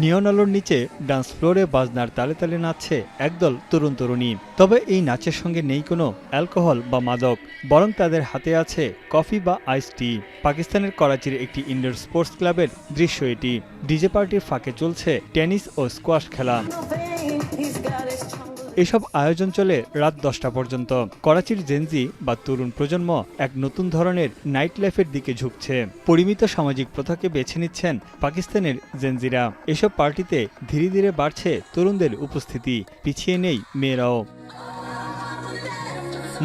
নিয়ন আলোর নিচে ডান্স ফ্লোরে বাজনার তালে তালে নাচছে একদল তরুণ তরুণী। তবে এই নাচের সঙ্গে নেই কোনো অ্যালকোহল বা মাদক, বরং তাদের হাতে আছে কফি বা আইস টি। পাকিস্তানের করাচির একটি ইনডোর স্পোর্টস ক্লাবের দৃশ্য এটি। ডিজে পার্টির ফাঁকে চলছে টেনিস ও স্কোয়াশ খেলা। এসব আয়োজন চলে রাত 10টা পর্যন্ত। করাচির জেনজি বা তরুণ প্রজন্ম এক নতুন ধরনের নাইট লাইফের দিকে ঝুঁকছে। পরিমিত সামাজিক প্রথাকে বেছে নিচ্ছেন পাকিস্তানের জেনজিরা। এসব পার্টিতে ধীরে ধীরে বাড়ছে তরুণদের উপস্থিতি, পিছিয়ে নেই মেয়েরাও।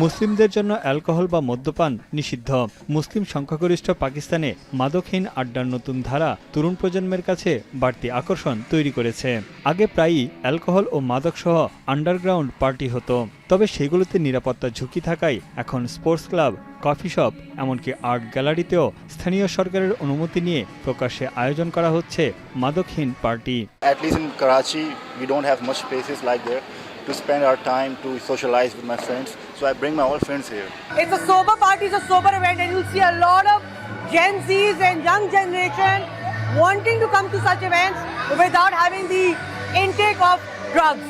মুসলিমদের জন্য অ্যালকোহল বা মদ্যপান নিষিদ্ধ। মুসলিম সংখ্যাগরিষ্ঠ পাকিস্তানে মাদকহীন আড্ডার নতুন ধারা তরুণ প্রজন্মের কাছে বাড়তি আকর্ষণ তৈরি করেছে। আগে প্রায়ই অ্যালকোহল ও মাদকসহ আন্ডারগ্রাউন্ড পার্টি হতো, তবে সেগুলোতে নিরাপত্তা ঝুঁকি থাকায় এখন স্পোর্টস ক্লাব, কফি শপ, এমনকি আর্ট গ্যালারিতেও স্থানীয় সরকারের অনুমতি নিয়ে প্রকাশ্যে আয়োজন করা হচ্ছে মাদকহীন party. At least in Karachi, we don't have much spaces like there to spend our time to socialize with my friends. So I bring my all friends here. It's a sober party, it's a sober event, and you'll see a lot of Gen Zs and young generation wanting to come to such events without having the intake of drugs.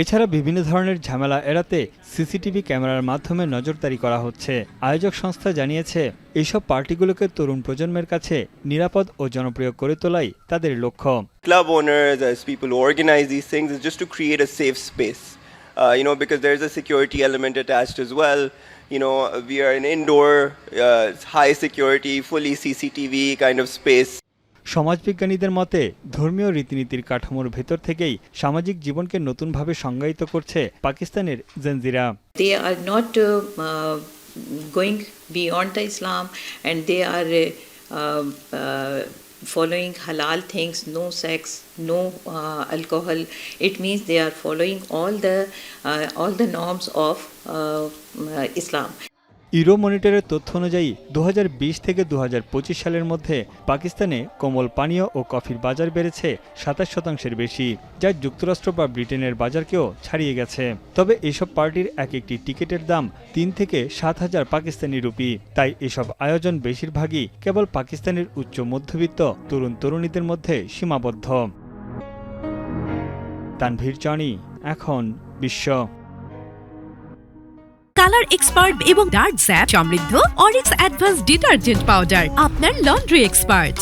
এছাড়া বিভিন্ন ধরনের ঝামেলা এড়াতে CCTV ক্যামেরার মাধ্যমে নজরদারি করা হচ্ছে। আয়োজক সংস্থা জানিয়েছে, এইসব পার্টিগুলোকে তরুণ প্রজন্মের কাছে নিরাপদ ও জনপ্রিয় করে তোলাই তাদের লক্ষ্য। Club owners, as people who organize these things, is just to create a safe space. Because there's a security element attached as well. We are an indoor, high security, fully CCTV kind of space. সমাজবিজ্ঞানীদের মতে ধর্মীয় রীতিনীতির কাঠামোর ভেতর থেকেই সামাজিক জীবনকে নতুনভাবে সংজ্ঞায়িত করছে পাকিস্তানের জেনজিরা। They are not going beyond the Islam, and they are following halal things, no sex, no alcohol. It means they are following all the norms of Islam. ইউরো মনিটরের তথ্য অনুযায়ী 2020 থেকে 2025 সালের মধ্যে পাকিস্তানে কোমল পানীয় ও কফির বাজার বেড়েছে 27% বেশি, যা যুক্তরাষ্ট্র বা ব্রিটেনের বাজারকেও ছাড়িয়ে গেছে। তবে এসব পার্টির এক একটি টিকিটের দাম 3 থেকে 7,000 পাকিস্তানি রুপি। তাই এসব আয়োজন বেশিরভাগই কেবল পাকিস্তানের উচ্চ মধ্যবিত্ত তরুণ তরুণীদের মধ্যে সীমাবদ্ধ। তানভীর জনি, এখন বিশ্ব। কালার এক্সপার্ট এবং ডার্ক স্যাপ সমৃদ্ধ অরিক্স অ্যাডভান্স ডিটারজেন্ট পাউডার, আপনার লন্ড্রি এক্সপার্ট।